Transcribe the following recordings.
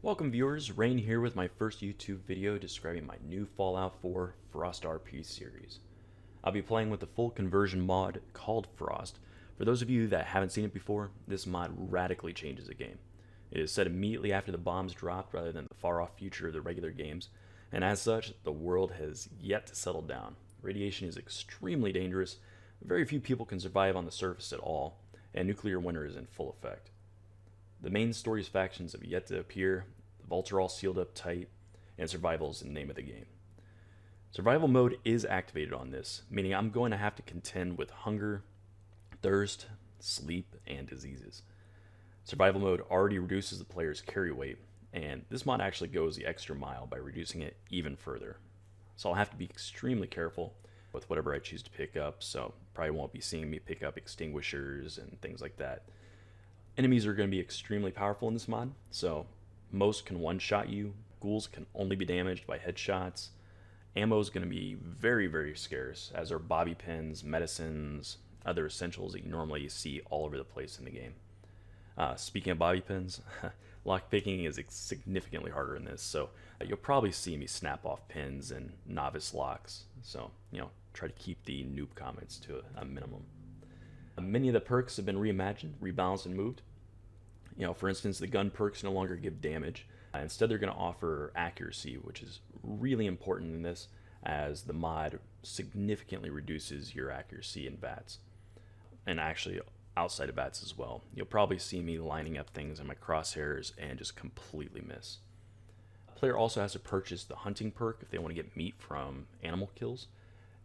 Welcome viewers, Rain here with my first YouTube video describing my new Fallout 4 Frost RP series. I'll be playing with the full conversion mod called Frost. For those of you that haven't seen it before, this mod radically changes the game. It is set immediately after the bombs dropped rather than the far off future of the regular games, and as such, the world has yet to settle down. Radiation is extremely dangerous, very few people can survive on the surface at all, and nuclear winter is in full effect. The main story's factions have yet to appear, the vaults are all sealed up tight, and survival is the name of the game. Survival mode is activated on this, meaning I'm going to have to contend with hunger, thirst, sleep, and diseases. Survival mode already reduces the player's carry weight, and this mod actually goes the extra mile by reducing it even further. So I'll have to be extremely careful with whatever I choose to pick up, so probably won't be seeing me pick up extinguishers and things like that. Enemies are going to be extremely powerful in this mod, so most can one-shot you, ghouls can only be damaged by headshots, ammo is going to be very scarce, as are bobby pins, medicines, other essentials that you normally see all over the place in the game. Speaking of bobby pins, lockpicking is significantly harder in this, so you'll probably see me snap off pins and novice locks, so try to keep the noob comments to a minimum. Many of the perks have been reimagined, rebalanced, and moved. For instance, the gun perks no longer give damage. Instead, they're going to offer accuracy, which is really important in this, as the mod significantly reduces your accuracy in VATS. And actually, outside of VATS as well. You'll probably see me lining up things in my crosshairs and just completely miss. A player also has to purchase the hunting perk if they want to get meat from animal kills.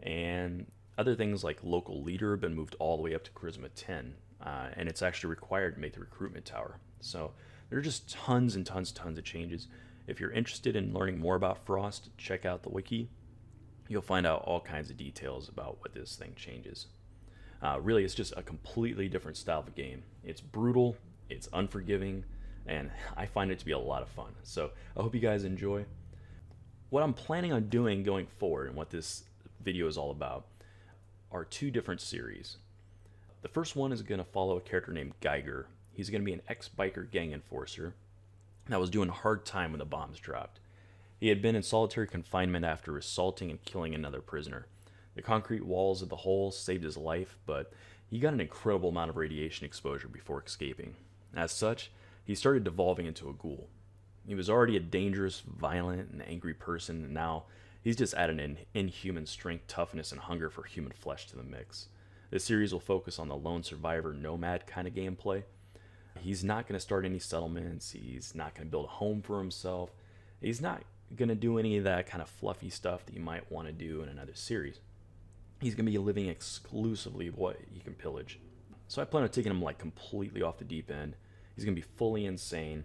And other things like local leader have been moved all the way up to Charisma 10, and it's actually required to make the recruitment tower. So there are just tons and tons of changes. If you're interested in learning more about Frost, check out the wiki. You'll find out all kinds of details about what this thing changes. Really, it's just a completely different style of game. It's brutal, it's unforgiving, and I find it to be a lot of fun. So I hope you guys enjoy. What I'm planning on doing going forward, and what this video is all about, are two different series. The first one is going to follow a character named Geiger. He's going to be an ex-biker gang enforcer that was doing a hard time when the bombs dropped. He had been in solitary confinement after assaulting and killing another prisoner. The concrete walls of the hole saved his life, but he got an incredible amount of radiation exposure before escaping. As such, he started devolving into a ghoul. He was already a dangerous, violent, and angry person, and now he's just added in inhuman strength, toughness, and hunger for human flesh to the mix. This series will focus on the lone survivor nomad kind of gameplay. He's not going to start any settlements, he's not going to build a home for himself, he's not going to do any of that kind of fluffy stuff that you might want to do in another series. He's going to be living exclusively what he can pillage. So I plan on taking him completely off the deep end. He's going to be fully insane,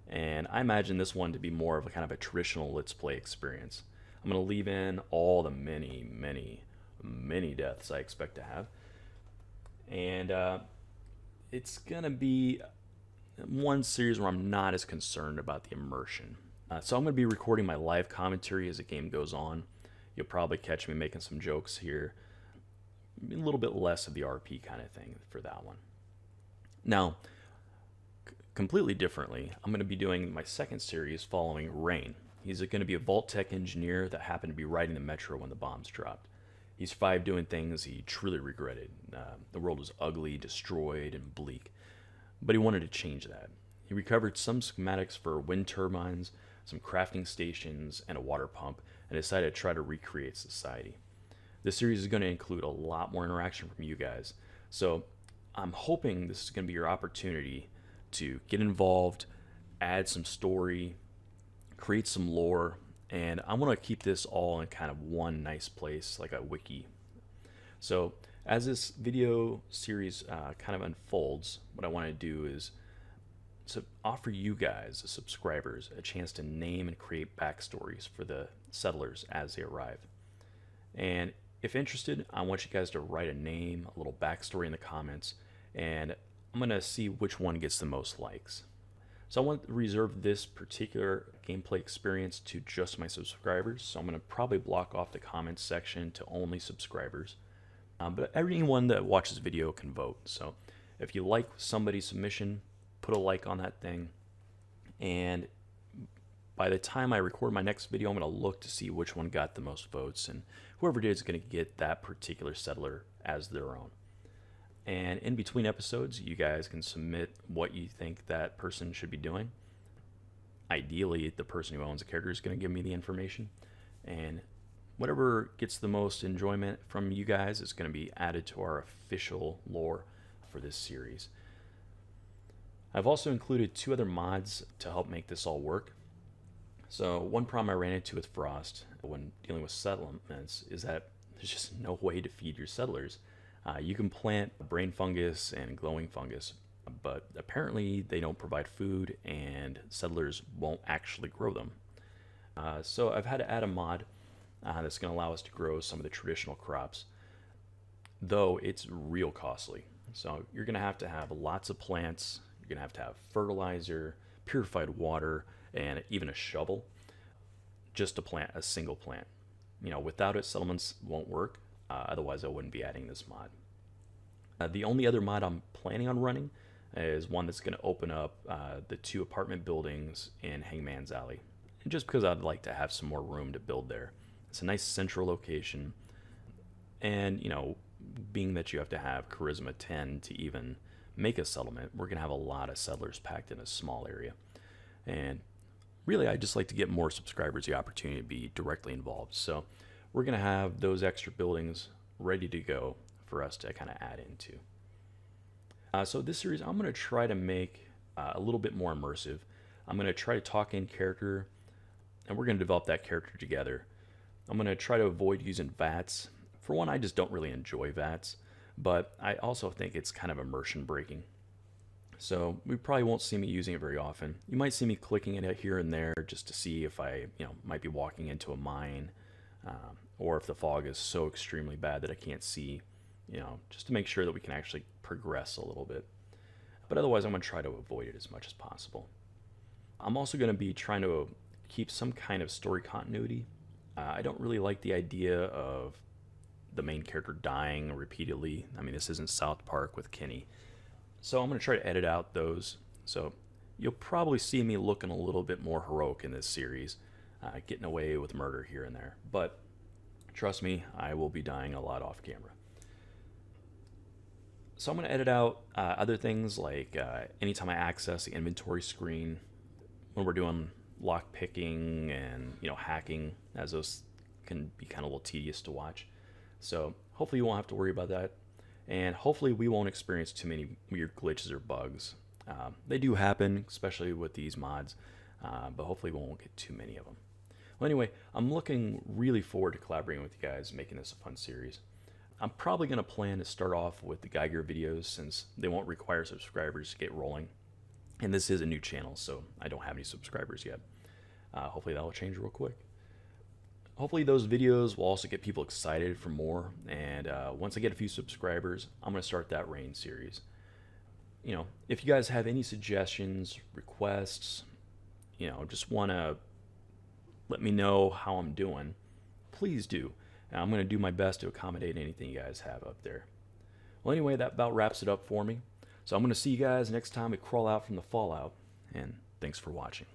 and I imagine this one to be more of a kind of a traditional Let's Play experience. I'm going to leave in all the many deaths I expect to have. And it's going to be one series where I'm not as concerned about the immersion. So I'm going to be recording my live commentary as the game goes on. You'll probably catch me making some jokes here. A little bit less of the RP kind of thing for that one. Now, completely differently, I'm going to be doing my second series following Rain. He's going to be a vault tech engineer that happened to be riding the metro when the bombs dropped. He survived doing things he truly regretted. The world was ugly, destroyed, and bleak. But he wanted to change that. He recovered some schematics for wind turbines, some crafting stations, and a water pump, and decided to try to recreate society. This series is going to include a lot more interaction from you guys. So I'm hoping this is going to be your opportunity to get involved, add some story, create some lore, and I want to keep this all in kind of one nice place, like a wiki. So as this video series kind of unfolds, what I want to do is to offer you guys, the subscribers, a chance to name and create backstories for the settlers as they arrive. And if interested, I want you guys to write a name, a little backstory in the comments, and I'm going to see which one gets the most likes. So I want to reserve this particular gameplay experience to just my subscribers, so I'm going to probably block off the comments section to only subscribers. But anyone that watches the video can vote, so if you like somebody's submission, put a like on that thing, and by the time I record my next video, I'm going to look to see which one got the most votes, and whoever did is going to get that particular settler as their own. And in between episodes, you guys can submit what you think that person should be doing. Ideally, the person who owns a character is going to give me the information, and whatever gets the most enjoyment from you guys is going to be added to our official lore for this series. I've also included 2 other mods to help make this all work. So one problem I ran into with Frost when dealing with settlements is that there's just no way to feed your settlers. You can plant brain fungus and glowing fungus, but apparently they don't provide food and settlers won't actually grow them. So I've had to add a mod that's going to allow us to grow some of the traditional crops, though it's real costly. So you're going to have lots of plants, you're going to have fertilizer, purified water, and even a shovel just to plant a single plant. Without it, settlements won't work. Otherwise, I wouldn't be adding this mod. The only other mod I'm planning on running is one that's going to open up the 2 apartment buildings in Hangman's Alley. And just because I'd like to have some more room to build there. It's a nice central location. And, being that you have to have Charisma 10 to even make a settlement, we're going to have a lot of settlers packed in a small area. And really, I just like to get more subscribers the opportunity to be directly involved. So we're going to have those extra buildings ready to go for us to kind of add into. So this series, I'm going to try to make a little bit more immersive. I'm going to try to talk in character, and we're going to develop that character together. I'm going to try to avoid using VATs. For one, I just don't really enjoy VATs, but I also think it's kind of immersion breaking. So we probably won't see me using it very often. You might see me clicking it here and there just to see if I might be walking into a mine, or if the fog is so extremely bad that I can't see, just to make sure that we can actually progress a little bit. But otherwise, I'm going to try to avoid it as much as possible. I'm also going to be trying to keep some kind of story continuity. I don't really like the idea of the main character dying repeatedly. I mean, this isn't South Park with Kenny. So I'm going to try to edit out those. So you'll probably see me looking a little bit more heroic in this series, getting away with murder here and there. But trust me, I will be dying a lot off camera. So I'm going to edit out other things like anytime I access the inventory screen, when we're doing lock picking and hacking, as those can be kind of a little tedious to watch. So hopefully you won't have to worry about that, and hopefully we won't experience too many weird glitches or bugs. They do happen, especially with these mods, but hopefully we won't get too many of them. Well, anyway, I'm looking really forward to collaborating with you guys, making this a fun series. I'm probably going to plan to start off with the Geiger videos since they won't require subscribers to get rolling. And this is a new channel, so I don't have any subscribers yet. Hopefully that will change real quick. Hopefully those videos will also get people excited for more, and once I get a few subscribers, I'm going to start that Rain series. If you guys have any suggestions, requests, just want to let me know how I'm doing, please do. And I'm going to do my best to accommodate anything you guys have up there. Well, anyway, that about wraps it up for me. So I'm going to see you guys next time we crawl out from the fallout, and thanks for watching.